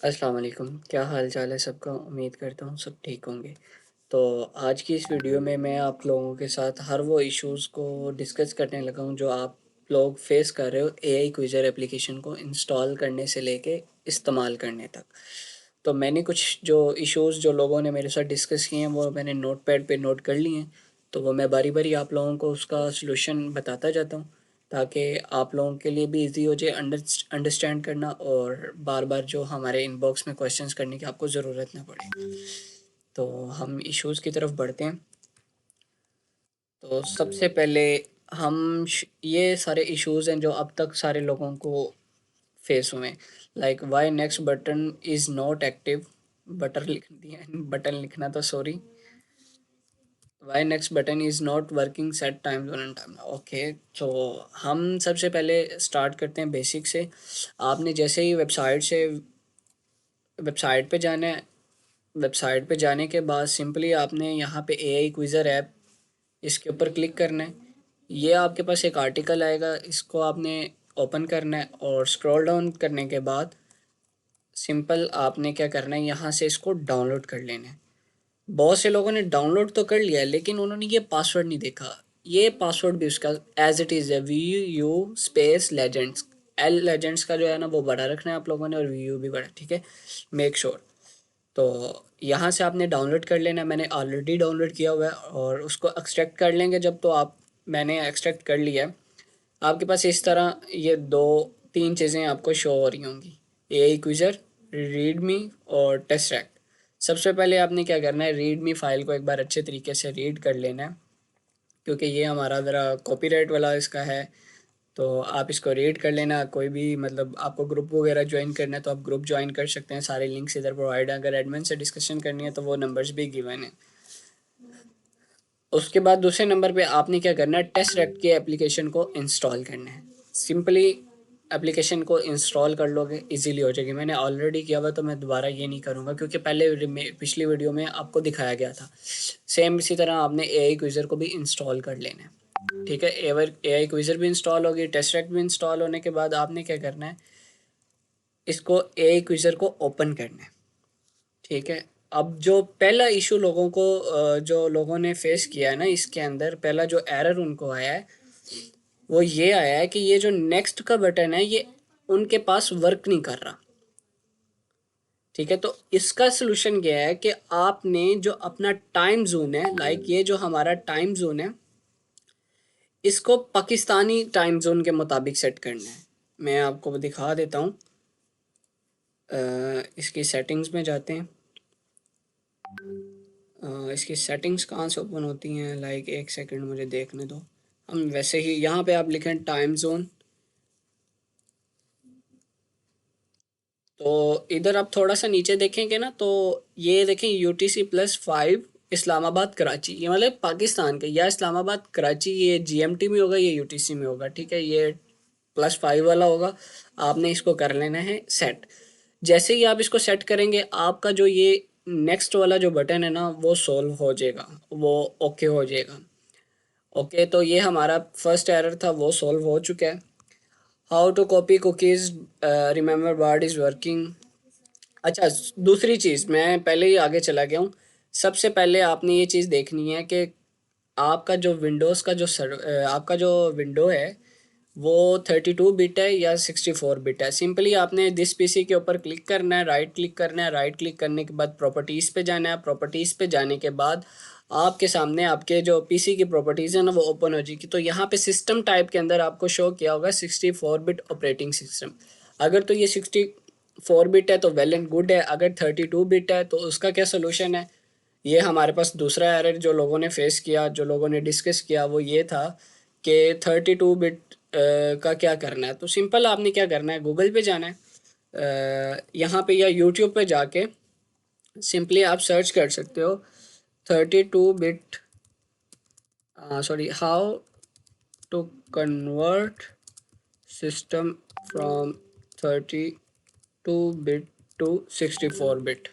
अस्सलाम वालेकुम। क्या हाल चाल है सबका? उम्मीद करता हूँ सब ठीक होंगे। तो आज की इस वीडियो में मैं आप लोगों के साथ हर वो इश्यूज़ को डिस्कस करने लगा हूँ जो आप लोग फेस कर रहे हो एआई क्विज़र एप्लीकेशन को इंस्टॉल करने से लेके इस्तेमाल करने तक। तो मैंने कुछ जो इश्यूज़ जो लोगों ने मेरे साथ डिस्कस किए हैं वो मैंने नोटपैड पे नोट कर लिए हैं। तो वो मैं बारी बारी आप लोगों को उसका सलूशन बताता जाता हूँ ताकि आप लोगों के लिए भी इजी हो जाए अंडरस्टैंड करना, और बार बार जो हमारे इनबॉक्स में क्वेश्चंस करने की आपको ज़रूरत ना पड़े। तो हम इश्यूज़ की तरफ बढ़ते हैं। तो सबसे पहले ये सारे इश्यूज़ हैं जो अब तक सारे लोगों को फेस हुए, like why next button is not active. Button लिख दिया, बटन लिखना तो sorry. Why next button is not working set time zone time. Okay, तो हम सबसे पहले स्टार्ट करते हैं बेसिक से। आपने जैसे ही वेबसाइट पे जाना है। वेबसाइट पे जाने के बाद सिंपली आपने यहाँ पे एआई क्विज़र ऐप, इसके ऊपर क्लिक करना है। ये आपके पास एक आर्टिकल आएगा, इसको आपने ओपन करना है और स्क्रॉल डाउन करने के बाद सिंपल आपने क्या करना है, यहाँ से इसको डाउनलोड कर लेना है। बहुत से लोगों ने डाउनलोड तो कर लिया है लेकिन उन्होंने ये पासवर्ड नहीं देखा। ये पासवर्ड भी उसका एज इट इज़ है, we you space legends. L legends का जो है ना वो बड़ा रखना है आप लोगों ने, और वी यू भी बड़ा, ठीक है। Make sure. तो यहाँ से आपने डाउनलोड कर लेना है। मैंने ऑलरेडी डाउनलोड किया हुआ है, और उसको एक्सट्रैक्ट कर लेंगे जब, तो आप मैंने एक्सट्रैक्ट कर लिया है। आपके पास इस तरह ये दो तीन चीज़ें आपको शो हो रही होंगी, एआई क्विज़र, रीडमी और टेस्ट। सबसे पहले आपने क्या करना है, रीडमी फाइल को एक बार अच्छे तरीके से रीड कर लेना है, क्योंकि ये हमारा ज़रा कॉपीराइट वाला इसका है। तो आप इसको रीड कर लेना। कोई भी मतलब आपको ग्रुप वगैरह ज्वाइन करना है तो आप ग्रुप ज्वाइन कर सकते हैं, सारे लिंक्स इधर प्रोवाइड है। अगर एडमिन से डिस्कशन करनी है तो वो नंबर्स भी गिवन है। उसके बाद दूसरे नंबर पे आपने क्या करना है, टेस्ट रेक्ट के एप्लीकेशन को इंस्टॉल करना है। सिंपली एप्लीकेशन को इंस्टॉल कर लोगे, इजीली हो जाएगी। मैंने ऑलरेडी किया हुआ तो मैं दोबारा ये नहीं करूँगा, क्योंकि पिछली वीडियो में आपको दिखाया गया था। सेम इसी तरह आपने एआई क्विज़र को भी इंस्टॉल कर लेना है, ठीक है। एवर एआई क्विज़र भी इंस्टॉल होगी, टेस्ट रेक्ट भी इंस्टॉल होने के बाद आपने क्या करना है, इसको एआई क्विज़र को ओपन करना है, ठीक है। अब जो पहला इशू लोगों को जो लोगों ने फेस किया है ना, इसके अंदर पहला जो एरर उनको आया है वो ये आया है कि ये जो नेक्स्ट का बटन है ये उनके पास वर्क नहीं कर रहा, ठीक है। तो इसका सलूशन क्या है कि आपने जो अपना टाइम जोन है, लाइक ये जो हमारा टाइम जोन है, इसको पाकिस्तानी टाइम जोन के मुताबिक सेट करना है। मैं आपको दिखा देता हूँ। इसकी सेटिंग्स में जाते हैं। इसकी सेटिंग्स कहाँ से ओपन होती हैं, लाइक एक सेकंड मुझे देखने दो। हम वैसे ही यहाँ पे आप लिखें टाइम जोन, तो इधर आप थोड़ा सा नीचे देखेंगे ना, तो ये देखें UTC+5 इस्लामाबाद कराची, ये मतलब पाकिस्तान के, या इस्लामाबाद कराची, ये GMT में होगा, ये UTC में होगा, ठीक है। ये +5 वाला होगा। आपने इसको कर लेना है सेट। जैसे ही आप इसको सेट करेंगे, आपका जो ये नेक्स्ट वाला जो बटन है ना वो सॉल्व हो जाएगा, वो ओके हो जाएगा। ओके, तो ये हमारा फर्स्ट एरर था, वो सॉल्व हो चुका है। How to copy cookies, remember Bard is working. अच्छा, दूसरी चीज़, मैं पहले ही आगे चला गया हूँ। सबसे पहले आपने ये चीज़ देखनी है कि आपका जो विंडोज़ का आपका जो विंडो है वो 32 बिट है या 64 बिट है। सिंपली आपने दिस पीसी के ऊपर क्लिक करना है, राइट क्लिक करना है। राइट क्लिक करने के बाद प्रॉपर्टीज़ पे जाना है। प्रॉपर्टीज़ पे जाने के बाद आपके सामने आपके जो पीसी की प्रॉपर्टीज़ है ना वो ओपन हो जाएगी। तो यहाँ पे सिस्टम टाइप के अंदर आपको शो किया होगा 64 बिट ऑपरेटिंग सिस्टम। अगर तो ये 64 बिट है तो वेल एंड गुड है। अगर 32 बिट है तो उसका क्या सोल्यूशन है। ये हमारे पास दूसरा एरर जो लोगों ने फेस किया, जो लोगों ने डिस्कस किया, वो ये था कि 32 बिट का क्या करना है। तो सिंपल आपने क्या करना है, गूगल पे जाना है, यहाँ पे या यूट्यूब पे जाके सिंपली आप सर्च कर सकते हो 32 bit, sorry, how to convert system from 32 bit to 64 bit.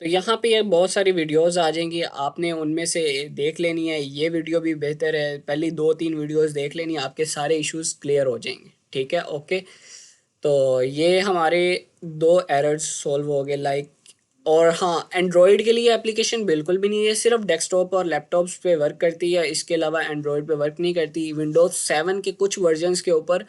तो यहाँ पे ये बहुत सारी वीडियोस आ जाएंगी, आपने उनमें से देख लेनी है। ये वीडियो भी बेहतर है, पहली 2-3 वीडियोस देख लेनी है, आपके सारे इश्यूज क्लियर हो जाएंगे, ठीक है। ओके, तो ये हमारे दो एरर्स सॉल्व हो गए लाइक। और हाँ, एंड्रॉयड के लिए एप्लीकेशन बिल्कुल भी नहीं है, सिर्फ डेस्कटॉप और लैपटॉप्स पे वर्क करती है, इसके अलावा एंड्रॉयड पे वर्क नहीं करती। विंडोज़ 7 के कुछ वर्जन्स के ऊपर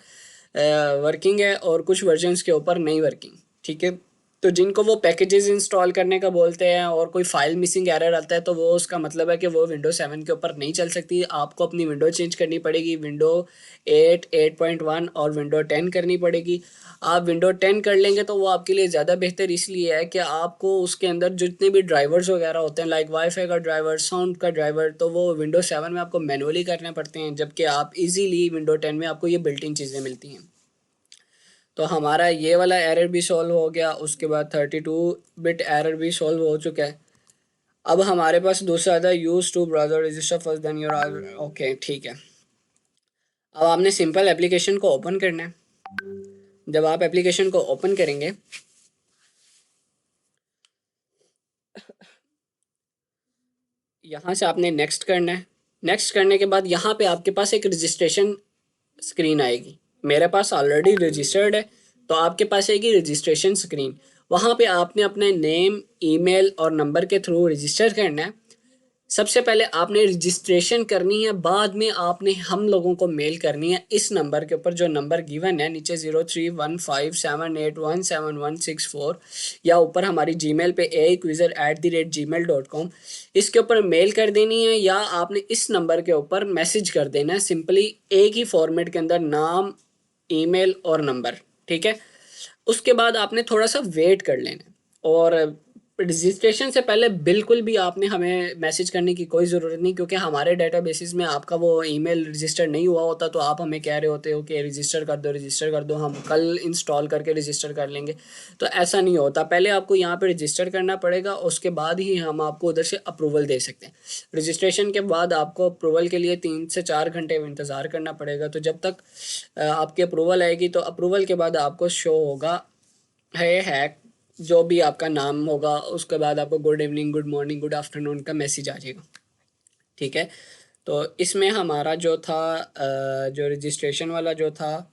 वर्किंग है और कुछ वर्जन्स के ऊपर नहीं वर्किंग, ठीक है। तो जिनको वो पैकेजेस इंस्टॉल करने का बोलते हैं और कोई फाइल मिसिंग एरर आता है, तो वो उसका मतलब है कि वो विंडो 7 के ऊपर नहीं चल सकती। आपको अपनी विंडो चेंज करनी पड़ेगी, विंडो 8, 8.1 और विंडो 10 करनी पड़ेगी। आप विंडो 10 कर लेंगे तो वो आपके लिए ज़्यादा बेहतर इसलिए है कि आपको उसके अंदर जितने भी ड्राइवर्स वगैरह होते हैं लाइक वाईफाई का ड्राइवर, साउंड का ड्राइवर, तो वो विंडो 7 में आपको मैनुअली करने पड़ते हैं, जबकि आप इजीली विंडो 10 में आपको ये बिल्ट इन चीज़ें मिलती हैं। तो हमारा ये वाला एरर भी सॉल्व हो गया, उसके बाद 32 बिट एरर भी सॉल्व हो चुका है। अब हमारे पास दूसरा आता है use to browser register first then your, okay ठीक है। अब आपने सिंपल एप्लीकेशन को ओपन करना है। जब आप एप्लीकेशन को ओपन करेंगे, यहाँ से आपने नेक्स्ट करना है। नेक्स्ट करने के बाद यहाँ पे आपके पास एक रजिस्ट्रेशन स्क्रीन आएगी। मेरे पास ऑलरेडी रजिस्टर्ड है, तो आपके पास आएगी रजिस्ट्रेशन स्क्रीन। वहाँ पे आपने अपने नेम, ईमेल और नंबर के थ्रू रजिस्टर करना है। सबसे पहले आपने रजिस्ट्रेशन करनी है, बाद में आपने हम लोगों को मेल करनी है इस नंबर के ऊपर, जो नंबर गिवन है नीचे 031578171164, या ऊपर हमारी जीमेल पे aquizer@gmail.com, इसके ऊपर मेल कर देनी है, या आपने इस नंबर के ऊपर मैसेज कर देना है, सिंपली एक ही फॉर्मेट के अंदर नाम, ईमेल और नंबर, ठीक है। उसके बाद आपने थोड़ा सा वेट कर लेना है। और रजिस्ट्रेशन से पहले बिल्कुल भी आपने हमें मैसेज करने की कोई ज़रूरत नहीं, क्योंकि हमारे डेटाबेसिस में आपका वो ईमेल रजिस्टर नहीं हुआ होता, तो आप हमें कह रहे होते हो कि रजिस्टर कर दो, रजिस्टर कर दो, हम कल इंस्टॉल करके रजिस्टर कर लेंगे। तो ऐसा नहीं होता, पहले आपको यहाँ पे रजिस्टर करना पड़ेगा, उसके बाद ही हम आपको उधर से अप्रूवल दे सकते हैं। रजिस्ट्रेशन के बाद आपको अप्रूवल के लिए 3 से 4 घंटे इंतज़ार करना पड़ेगा। तो जब तक आपकी अप्रूवल आएगी, तो अप्रूवल के बाद आपको शो होगा है जो भी आपका नाम होगा, उसके बाद आपको good evening, good morning, good afternoon का मैसेज आ जाएगा, ठीक है। तो इसमें हमारा जो था जो रजिस्ट्रेशन वाला जो था,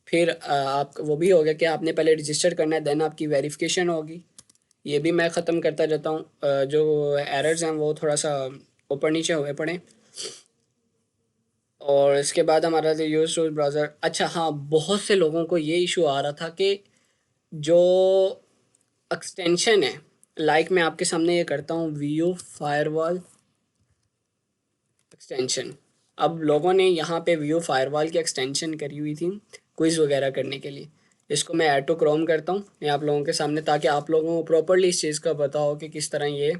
फिर आप वो भी हो गया कि आपने पहले रजिस्टर करना है, देन आपकी वेरिफिकेशन होगी। ये भी मैं ख़त्म करता जाता हूँ। जो एरर्स हैं वो थोड़ा सा ऊपर नीचे हुए पड़े। और इसके बाद हमारा जो यूज टू ब्राउज़र, अच्छा हाँ, बहुत से लोगों को ये इशू आ रहा था कि जो एक्सटेंशन है, लाइक मैं आपके सामने ये करता हूँ व्यू फायरवॉल एक्सटेंशन। अब लोगों ने यहाँ पे व्यू फायरवॉल की एक्सटेंशन करी हुई थी क्विज़ वगैरह करने के लिए। इसको मैं ऐड टू क्रोम करता हूँ मैं आप लोगों के सामने, ताकि आप लोगों को प्रॉपरली इस चीज़ का पता हो कि किस तरह ये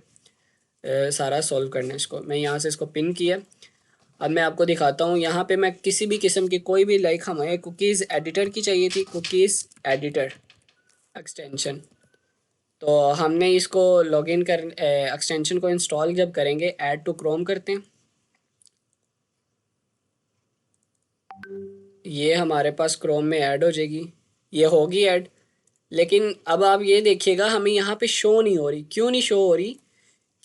सारा सॉल्व करना है। इसको मैं यहाँ से इसको पिन किया। अब मैं आपको दिखाता हूँ, यहाँ पे मैं किसी भी किस्म की कोई भी लाइक हमें कुकीज़ एडिटर की चाहिए थी, कुकीज़ एडिटर एक्सटेंशन। तो हमने इसको लॉगिन कर एक्सटेंशन को इंस्टॉल जब करेंगे, ऐड टू क्रोम करते हैं। ये हमारे पास क्रोम में ऐड हो जाएगी, ये होगी ऐड। लेकिन अब आप ये देखिएगा, हमें यहाँ पे शो नहीं हो रही। क्यों नहीं शो हो रही?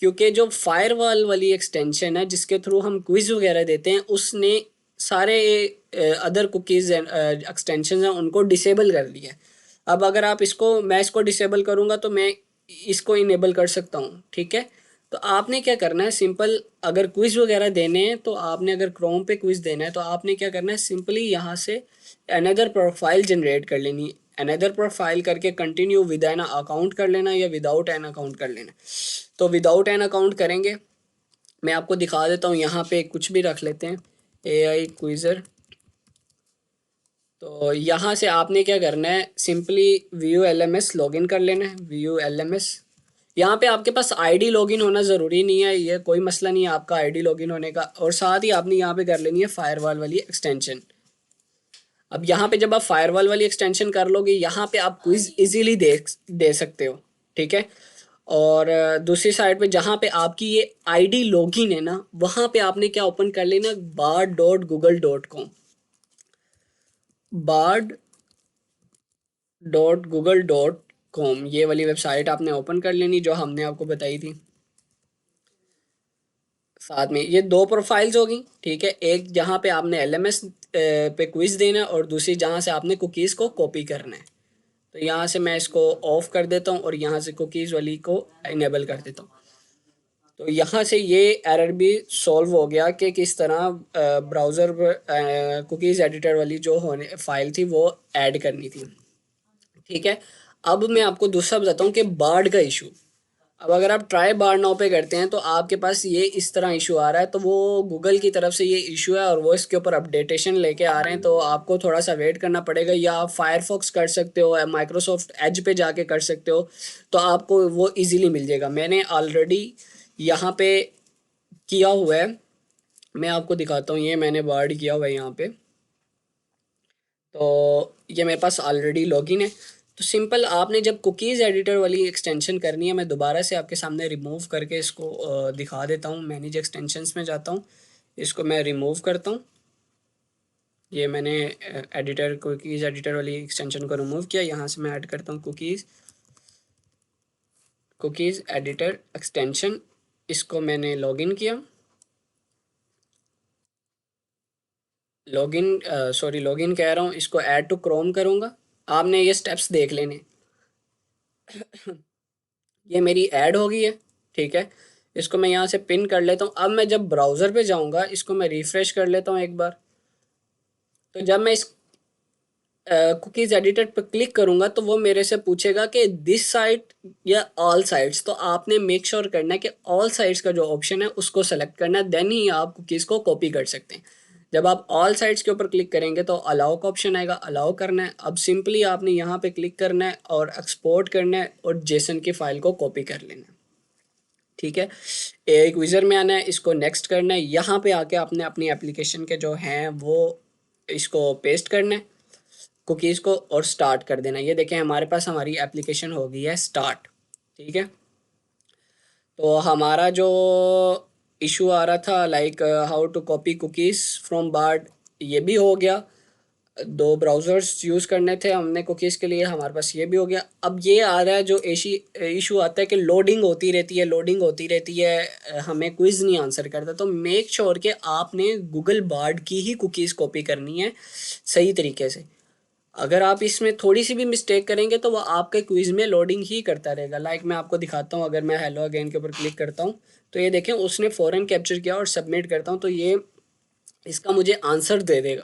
क्योंकि जो फायरवॉल वाली एक्सटेंशन है जिसके थ्रू हम क्विज वगैरह देते हैं, उसने सारे अदर कुकीज़ एक्सटेंशन हैं उनको डिसेबल कर दिया है। अब अगर आप इसको, मैं इसको डिसेबल करूँगा तो मैं इसको इनेबल कर सकता हूँ, ठीक है। तो आपने क्या करना है, सिंपल अगर क्विज़ वगैरह देने हैं, तो आपने अगर क्रोम पे क्विज़ देना है, तो आपने क्या करना है, सिंपली यहाँ से अनदर प्रोफाइल जनरेट कर लेनी। अनदर प्रोफाइल करके कंटिन्यू विद एन अकाउंट कर लेना, या विदाउट एन अकाउंट कर लेना। तो विदाउट एन अकाउंट करेंगे, मैं आपको दिखा देता हूँ। यहाँ पे कुछ भी रख लेते हैं, AI क्विज़र। तो यहाँ से आपने क्या करना है, सिंपली व्यू LMS लॉगिन कर लेना है। व्यू LMS, यहाँ पे आपके पास आईडी लॉगिन होना ज़रूरी नहीं है, ये कोई मसला नहीं है आपका आईडी लॉगिन होने का। और साथ ही आपने यहाँ पे कर लेनी है फायरवॉल वाली एक्सटेंशन। अब यहाँ पे जब आप फायरवॉल वाली एक्सटेंशन कर लोगे, यहाँ पे आप क्विज इजीली दे सकते हो, ठीक है। और दूसरी साइड पे जहाँ पे आपकी ये आईडी लॉगिन है ना, वहाँ पे आपने क्या ओपन कर लेना, bard.google.com। bard.google.com ये वाली वेबसाइट आपने ओपन कर लेनी, जो हमने आपको बताई थी। साथ में ये दो प्रोफाइल्स होगी, ठीक है। एक जहाँ पे आपने एलएमएस पे क्विज देना है और दूसरी जहाँ से आपने कुकीज़ को कॉपी करना है। तो यहाँ से मैं इसको ऑफ कर देता हूँ और यहाँ से कुकीज़ वाली को इनेबल कर देता हूँ। तो यहाँ से ये एरर भी सॉल्व हो गया कि किस तरह ब्राउज़र कुकीज़ एडिटर वाली जो होने फाइल थी वो ऐड करनी थी, ठीक है। अब मैं आपको दूसरा बताता हूँ कि बार्ड का इशू। अब अगर आप ट्राई बार नाउ पे करते हैं तो आपके पास ये इस तरह इशू आ रहा है, तो वो गूगल की तरफ से ये इशू है और वो इसके ऊपर अपडेटेशन लेके आ रहे हैं, तो आपको थोड़ा सा वेट करना पड़ेगा। या आप फायरफॉक्स कर सकते हो, माइक्रोसॉफ्ट एज पे जाके कर सकते हो, तो आपको वो इजीली मिल जाएगा। मैंने ऑलरेडी यहाँ पे किया हुआ है, मैं आपको दिखाता हूँ। ये मैंने बार्ड किया हुआ है यहाँ पे, तो ये मेरे पास ऑलरेडी लॉगिन है। तो सिंपल आपने जब कुकीज़ एडिटर वाली एक्सटेंशन करनी है, मैं दोबारा से आपके सामने रिमूव करके इसको दिखा देता हूँ। मैनेज एक्सटेंशंस में जाता हूँ, इसको मैं रिमूव करता हूँ। ये मैंने एडिटर कुकीज़ एडिटर वाली एक्सटेंशन को रिमूव किया। यहाँ से मैं ऐड करता हूँ कुकीज़ एडिटर एक्सटेंशन, इसको मैंने लॉगिन किया। लॉगिन सॉरी लॉगिन कह रहा हूँ, इसको ऐड टू क्रोम करूँगा। आपने ये स्टेप्स देख लेने। ये मेरी ऐड हो गई है, ठीक है। इसको मैं यहाँ से पिन कर लेता हूँ। अब मैं जब ब्राउज़र पे जाऊँगा, इसको मैं रिफ़्रेश कर लेता हूँ एक बार। तो जब मैं इस कुकीज़ एडिटर पर क्लिक करूँगा तो वो मेरे से पूछेगा कि दिस साइट या ऑल साइट्स। तो आपने मेक श्योर करना है कि ऑल साइट्स का जो ऑप्शन है उसको सेलेक्ट करना है, देन ही आप कुकीज़ को कॉपी कर सकते हैं। जब आप ऑल साइट्स के ऊपर क्लिक करेंगे तो अलाउ का ऑप्शन आएगा, अलाउ करना है। अब सिंपली आपने यहाँ पे क्लिक करना है और एक्सपोर्ट करना है और जेसन की फ़ाइल को कॉपी कर लेना है, ठीक है। एक विज़र में आना है, इसको नेक्स्ट करना है। यहाँ पे आके आपने अपनी एप्लीकेशन के जो हैं वो इसको पेस्ट करना है, कुकीज़ को, और स्टार्ट कर देना है। ये देखें हमारे पास हमारी एप्लीकेशन हो गई है स्टार्ट, ठीक है। तो हमारा जो इशू आ रहा था like how to copy cookies from Bard, ये भी हो गया। दो ब्राउज़र्स यूज़ करने थे हमने कुकीज़ के लिए, हमारे पास ये भी हो गया। अब ये आ रहा है जो इशू आता है कि लोडिंग होती रहती है, लोडिंग होती रहती है, हमें क्विज़ नहीं आंसर करता। तो मेक श्योर कि आपने गूगल बार्ड की ही कुकीज़ कॉपी करनी है सही तरीके से। अगर आप इसमें थोड़ी सी भी मिस्टेक करेंगे तो वो आपके क्विज़ में लोडिंग ही करता रहेगा। लाइक मैं आपको दिखाता हूँ, अगर मैं हेलो अगेन के ऊपर क्लिक करता हूँ तो ये देखें उसने फ़ौरन कैप्चर किया, और सबमिट करता हूँ तो ये इसका मुझे आंसर दे देगा।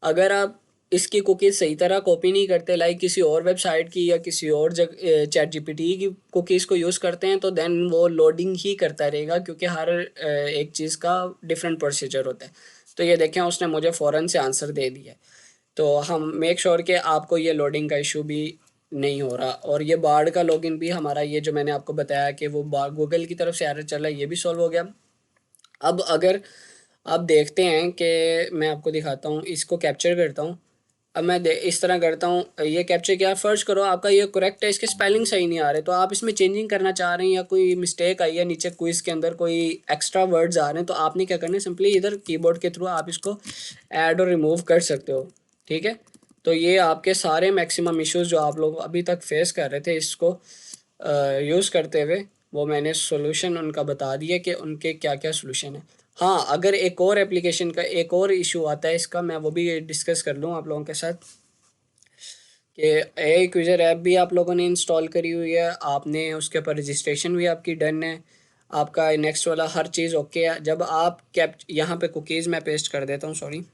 अगर आप इसकी कुकीज़ सही तरह कॉपी नहीं करते, लाइक किसी और वेबसाइट की या किसी और जगह चैट जीपीटी की कुकीज़ को यूज़ करते हैं, तो देन वो लोडिंग ही करता रहेगा, क्योंकि हर एक चीज़ का डिफरेंट प्रोसीजर होता है। तो ये देखें उसने मुझे फ़ौरन से आंसर दे दिया है। तो हम मेक श्योर कि आपको ये लोडिंग का इशू भी नहीं हो रहा। और ये बार्ड का लॉगिन भी हमारा, ये जो मैंने आपको बताया कि वो गूगल की तरफ से एरर चल रहा है, ये भी सॉल्व हो गया। अब अगर आप देखते हैं कि मैं आपको दिखाता हूँ, इसको कैप्चर करता हूँ। अब मैं इस तरह करता हूँ, ये कैप्चर किया, फर्स्ट करो आपका ये करेक्ट है, इसके स्पेलिंग सही नहीं आ रहे, तो आप इसमें चेंजिंग करना चाह रहे हैं या कोई मिस्टेक आई है नीचे क्विज के अंदर, कोई एक्स्ट्रा वर्ड्स आ रहे हैं, तो आपने क्या करना है, सिंपली इधर कीबोर्ड के थ्रू आप इसको ऐड और रिमूव कर सकते हो, ठीक है। तो ये आपके सारे मैक्सिमम इश्यूज जो आप लोग अभी तक फेस कर रहे थे इसको यूज़ करते हुए, वो मैंने सोल्यूशन उनका बता दिया कि उनके क्या क्या सोल्यूशन है। हाँ, अगर एक और एप्लीकेशन का एक और इशू आता है इसका, मैं वो भी डिस्कस कर लूँ आप लोगों के साथ। कि एआई क्विज़र ऐप भी आप लोगों ने इंस्टॉल करी हुई है, आपने उसके ऊपर रजिस्ट्रेशन भी आपकी डन है, आपका नेक्स्ट वाला हर चीज़ ओके है। जब आप कैप यहाँ पे कुकीज़ मैं पेस्ट कर देता हूँ, सॉरी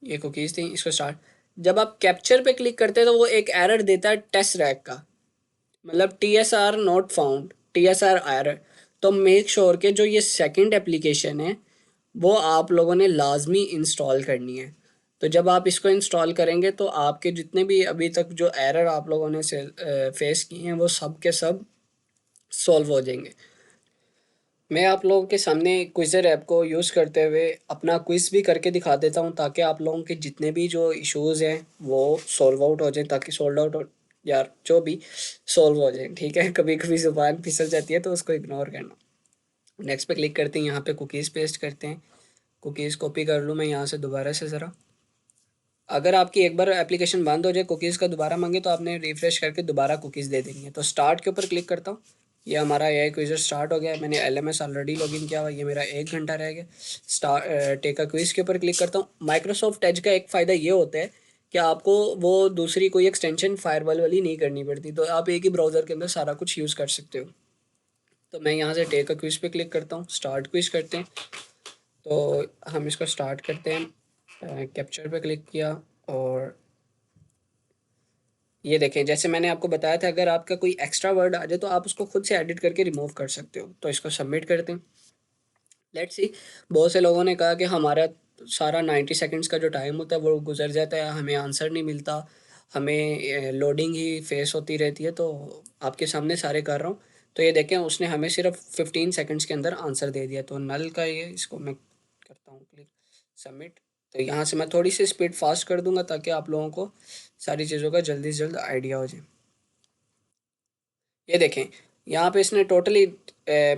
ये कुकीज़ थी, इसको स्टार्ट। जब आप कैप्चर पे क्लिक करते हैं तो वो एक एरर देता है टेस्ट रैक का, मतलब TSR not found, TSR error. तो मेक श्योर के जो ये सेकंड एप्लीकेशन है वो आप लोगों ने लाजमी इंस्टॉल करनी है। तो जब आप इसको इंस्टॉल करेंगे तो आपके जितने भी अभी तक जो एरर आप लोगों ने से फेस किए हैं वो सब के सब सॉल्व हो जाएंगे। मैं आप लोगों के सामने क्विज़र ऐप को यूज़ करते हुए अपना क्विज़ भी करके दिखा देता हूँ, ताकि आप लोगों के जितने भी जो इश्यूज़ हैं वो सॉल्व आउट हो जाए, ताकि सोल्ड आउट हो, यार जो भी सॉल्व हो जाए, ठीक है। कभी कभी ज़ुबान फिसल जाती है तो उसको इग्नोर करना। नेक्स्ट पे क्लिक करते हैं, यहाँ पे कुकीज़ पेस्ट करते हैं। कुकीज़ कॉपी कर लूँ मैं यहाँ से दोबारा से ज़रा। अगर आपकी एक बार एप्लीकेशन बंद हो जाए, कुकीज़ का दोबारा मांगे, तो आपने रिफ़्रेश करके दोबारा कुकीज़ दे देनी है। तो स्टार्ट के ऊपर क्लिक करता हूँ, ये हमारा एआई क्विज़र स्टार्ट हो गया है। मैंने एलएमएस ऑलरेडी लॉगिन किया हुआ है। ये मेरा 1 घंटा रह गया। टेक अ क्विज़ के ऊपर क्लिक करता हूँ। माइक्रोसॉफ्ट एज का एक फ़ायदा ये होता है कि आपको वो दूसरी कोई एक्सटेंशन फायरवॉल वाली नहीं करनी पड़ती, तो आप एक ही ब्राउज़र के अंदर सारा कुछ यूज़ कर सकते हो। तो मैं यहाँ से टेक अ क्विज़ पे क्लिक करता हूँ, स्टार्ट क्विज़ करते हैं। तो हम इसको स्टार्ट करते हैं। कैप्चर पे क्लिक किया और ये देखें, जैसे मैंने आपको बताया था, अगर आपका कोई एक्स्ट्रा वर्ड आ जाए तो आप उसको खुद से एडिट करके रिमूव कर सकते हो। तो इसको सबमिट करते हैं। लेट्स सी, बहुत से लोगों ने कहा कि हमारा सारा 90 सेकंड्स का जो टाइम होता है वो गुजर जाता है, हमें आंसर नहीं मिलता, हमें लोडिंग ही फेस होती रहती है। तो आपके सामने सारे कर रहा हूँ। तो ये देखें, उसने हमें सिर्फ 15 सेकंड्स के अंदर आंसर दे दिया। तो नल का ये, इसको मैं करता हूँ क्लिक, सबमिट। तो यहाँ से मैं थोड़ी सी स्पीड फास्ट कर दूंगा ताकि आप लोगों को सारी चीज़ों का जल्दी से जल्द आइडिया हो जाए। ये देखें, यहाँ पे इसने टोटली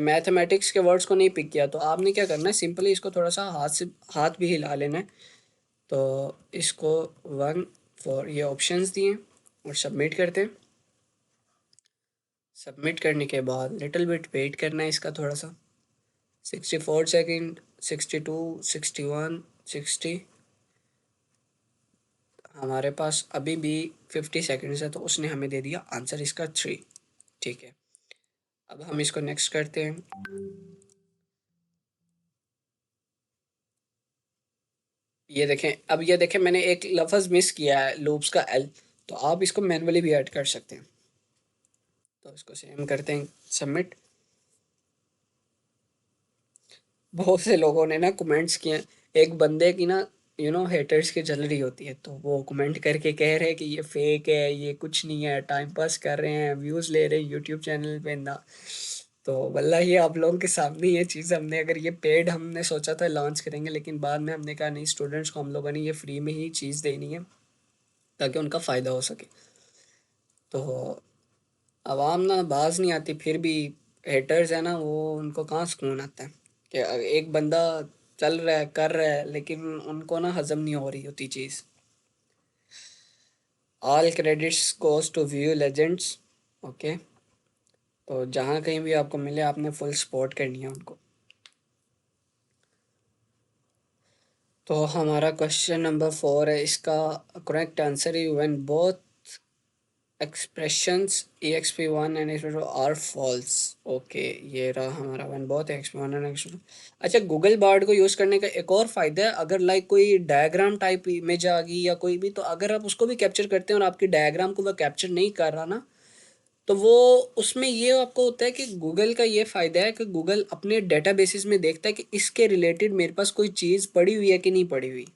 मैथमेटिक्स के वर्ड्स को नहीं पिक किया। तो आपने क्या करना है, सिंपली इसको थोड़ा सा हाथ भी हिला लेना है। तो इसको 1 4 ये ऑप्शंस दिए और सबमिट करते हैं। सबमिट करने के बाद लिटिल बिट वेट करना है इसका थोड़ा सा। 64 सेकेंड, 62, 61, 60। हमारे पास अभी भी 50 सेकेंड्स है, तो उसने हमें दे दिया आंसर इसका 3। ठीक है, अब हम इसको नेक्स्ट करते हैं। ये देखें, अब ये देखें, मैंने एक लफ्ज़ मिस किया है, लूप्स का एल। तो आप इसको मैनुअली भी ऐड कर सकते हैं। तो इसको सेम करते हैं, सबमिट। बहुत से लोगों ने ना कमेंट्स किए। एक बंदे की ना, हेटर्स की जल रही होती है, तो वो कमेंट करके कह रहे हैं कि ये फेक है, ये कुछ नहीं है, टाइम पास कर रहे हैं, व्यूज़ ले रहे हैं यूट्यूब चैनल पे ना। तो वल्लाह ये आप लोगों के सामने ये चीज़, हमने अगर ये पेड हमने सोचा था लॉन्च करेंगे, लेकिन बाद में हमने कहा नहीं, स्टूडेंट्स को हम लोगों ने ये फ्री में ही चीज़ देनी है ताकि उनका फ़ायदा हो सके। तो आवाम ना बाज नहीं आती, फिर भी हेटर्स है ना, वो उनको कहाँ सुकून आता है कि एक बंदा चल रहा है, कर रहा है, लेकिन उनको ना हजम नहीं हो रही होती चीज़। All credits goes to view legends. Okay, तो जहाँ कहीं भी आपको मिले, आपने फुल सपोर्ट करनी है उनको। तो हमारा क्वेश्चन नंबर 4 है, इसका करेक्ट आंसर है when both expressions exp1 and exp2 are false. Okay, ये रहा हमारा वन, बहुत exp1 एंड exp2। अच्छा, गूगल बार्ड को यूज़ करने का एक और फ़ायदा है, अगर लाइक कोई डायग्राम टाइप इमेज आ गई या कोई भी, तो अगर आप उसको भी कैप्चर करते हैं और आपकी डायग्राम को वह कैप्चर नहीं कर रहा ना, तो वो उसमें ये आपको होता है कि गूगल का ये फ़ायदा है कि गूगल अपने डेटाबेसिस में देखता है कि इसके रिलेटेड मेरे पास कोई चीज़ पड़ी हुई है कि नहीं पड़ी हुई।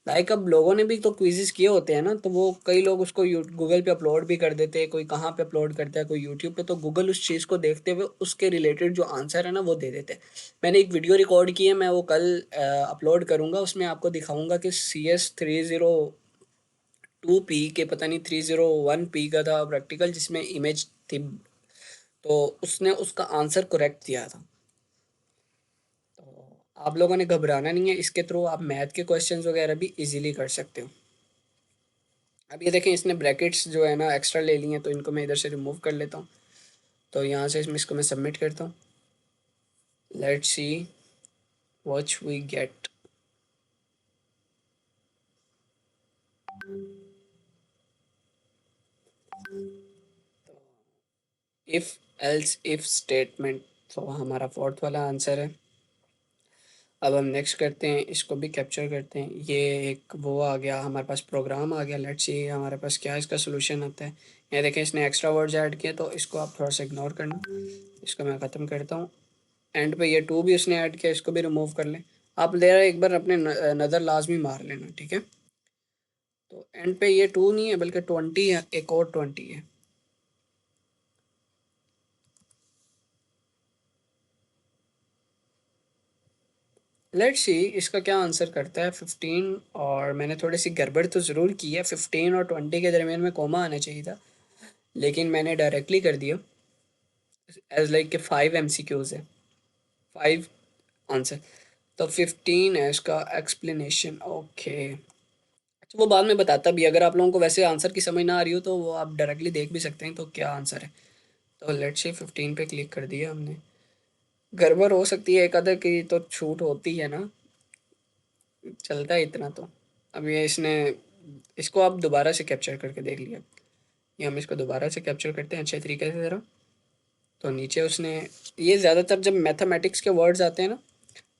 लाइक अब लोगों ने भी तो क्विज़ेस किए होते हैं ना, तो वो कई लोग उसको गूगल पे अपलोड भी कर देते हैं, कोई कहाँ पे अपलोड करता है, कोई यूट्यूब पे। तो गूगल उस चीज़ को देखते हुए उसके रिलेटेड जो आंसर है ना वो दे देते हैं। मैंने एक वीडियो रिकॉर्ड की है, मैं वो कल अपलोड करूँगा, उसमें आपको दिखाऊंगा कि CS 302P के, पता नहीं 301P का था प्रैक्टिकल, जिसमें इमेज थी। तो उसने उसका आंसर करेक्ट दिया था। तो आप लोगों ने घबराना नहीं है, इसके थ्रू आप मैथ के क्वेश्चंस वगैरह भी इजीली कर सकते हो। अब ये देखें, इसने ब्रैकेट्स जो है ना एक्स्ट्रा ले लिए हैं, तो इनको मैं इधर से रिमूव कर लेता हूँ। तो यहाँ से इसमें इसको मैं सबमिट करता हूँ। Let's see what we get. If else if statement, तो हमारा फोर्थ वाला आंसर है। अब हम नेक्स्ट करते हैं, इसको भी कैप्चर करते हैं। ये एक वो आ गया हमारे पास, प्रोग्राम आ गया। लेट्स सी हमारे पास क्या इसका सोल्यूशन आता है। ये देखें, इसने एक्स्ट्रा वर्ड्स ऐड किए, तो इसको आप थोड़ा सा इग्नोर करना। इसको मैं ख़त्म करता हूँ। एंड पे ये टू भी उसने ऐड किया, इसको भी रिमूव कर लें। आप ज़रा एक बार अपने नज़र लाजमी मार लेना, ठीक है। तो एंड पे ये 2 नहीं है बल्कि 20 है, एक और 20 है। लेट्स सी इसका क्या आंसर करता है। 15, और मैंने थोड़ी सी गड़बड़ तो ज़रूर की है, 15 और 20 के दरमियान में कोमा आना चाहिए था, लेकिन मैंने डायरेक्टली कर दिया एज लाइक के 5 MCQs है, 5 आंसर। तो 15 है इसका एक्सप्लेनेशन। ओके, अच्छा वो बाद में बताता भी, अगर आप लोगों को वैसे आंसर की समझ ना आ रही हो तो वो आप डायरेक्टली देख भी सकते हैं तो क्या आंसर है। तो लेट्स सी 15 पे क्लिक कर दिया हमने। गड़बड़ हो सकती है एक आधा की तो छूट होती है ना, चलता है इतना तो। अब ये इसने इसको आप दोबारा से कैप्चर करके देख लिया। ये हम इसको दोबारा से कैप्चर करते हैं अच्छे तरीके से ज़रा। तो नीचे उसने ये ज़्यादातर जब मैथमेटिक्स के वर्ड्स आते हैं ना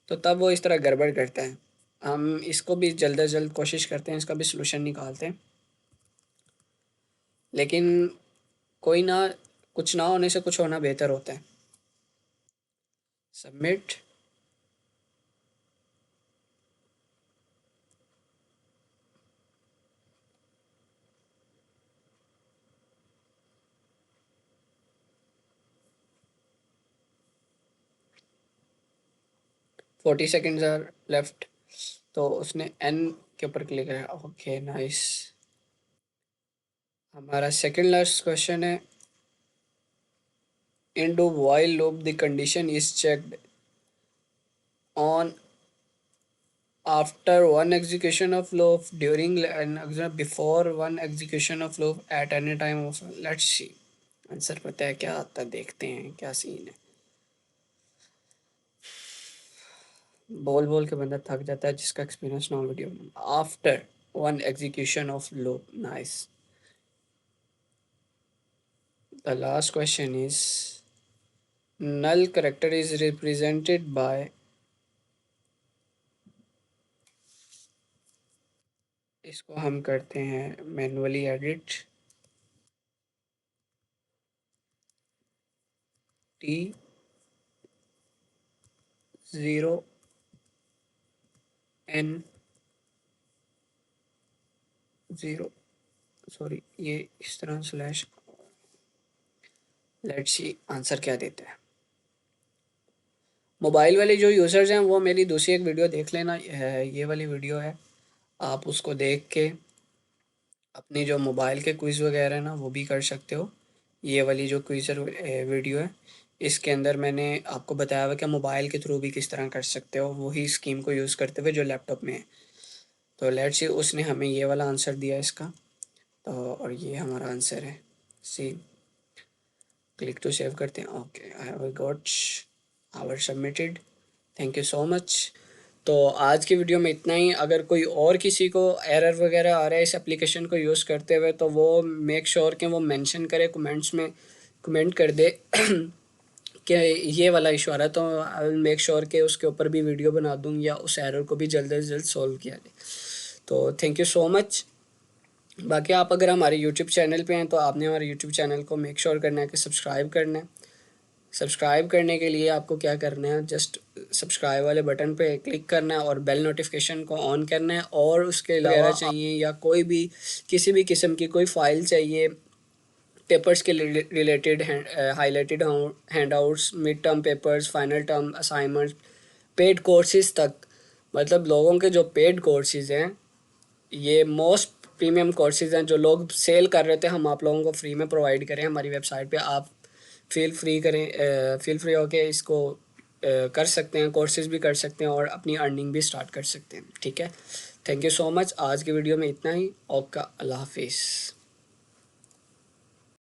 तो तब वो इस तरह गड़बड़ करता है। हम इसको भी जल्द से जल्द कोशिश करते हैं, इसका भी सलूशन निकालते हैं, लेकिन कोई ना, कुछ ना होने से कुछ होना बेहतर होता है। सबमिट। 40 seconds are left. तो उसने एन के ऊपर क्लिक किया। Okay nice. हमारा सेकंड लास्ट क्वेश्चन है, in do while loop the condition is checked on after one execution of loop, during and before one execution of loop, at any time of, let's see answer पता है क्या आता है, देखते हैं क्या scene है। बोल बोल के बंदा थक जाता है जिसका एक्सपीरियंस ना हो वीडियो में। After one execution of loop, nice. The last question is null character is represented by, इसको हम करते हैं manually edit, T 0 n 0, sorry ये इस तरह स्लैश। लेट्स सी आंसर क्या देता है। मोबाइल वाले जो यूज़र्स हैं वो मेरी दूसरी एक वीडियो देख लेना, ये वाली वीडियो है, आप उसको देख के अपनी जो मोबाइल के क्विज़ वगैरह है ना वो भी कर सकते हो। ये वाली जो क्विज़र वीडियो है इसके अंदर मैंने आपको बताया हुआ कि मोबाइल के थ्रू भी किस तरह कर सकते हो वही स्कीम को यूज़ करते हुए जो लैपटॉप में है। तो लेट्स सी उसने हमें ये वाला आंसर दिया इसका, तो और ये हमारा आंसर है सी। क्लिक टू सेव करते हैं। Okay I have got our submitted, thank you so much. तो आज की वीडियो में इतना ही। अगर कोई और किसी को एरर वगैरह आ रहा है इस एप्लीकेशन को यूज़ करते हुए तो वो मेक श्योर कि वो मेंशन करे कमेंट्स में, कमेंट कर दे कि ये वाला इशू आ रहा है, तो आई विल मेक श्योर कि उसके ऊपर भी वीडियो बना दूँ या उस एरर को भी जल्द से जल्द सॉल्व किया जाए। तो थैंक यू सो मच। बाकी आप अगर हमारे यूट्यूब चैनल पे हैं तो आपने हमारे यूट्यूब चैनल को मेक श्योर करना है कि सब्सक्राइब करना है। सब्सक्राइब करने के लिए आपको क्या करना है, जस्ट सब्सक्राइब वाले बटन पे क्लिक करना है और बेल नोटिफिकेशन को ऑन करना है। और उसके अलावा चाहिए या कोई भी किसी भी किस्म की कोई फाइल चाहिए पेपर्स के related, highlighted handouts, mid term papers, final term assignment, paid courses तक, मतलब लोगों के जो पेड कोर्सेज हैं ये मोस्ट प्रीमियम कोर्सेज हैं जो लोग सेल कर रहे थे, हम आप लोगों को फ्री में प्रोवाइड करें हमारी वेबसाइट पे। आप फील फ्री होके इसको कर सकते हैं, कोर्सेज भी कर सकते हैं और अपनी अर्निंग भी स्टार्ट कर सकते हैं। ठीक है, थैंक यू सो मच। आज की वीडियो में इतना ही। ओके, अल्लाह हाफिज़।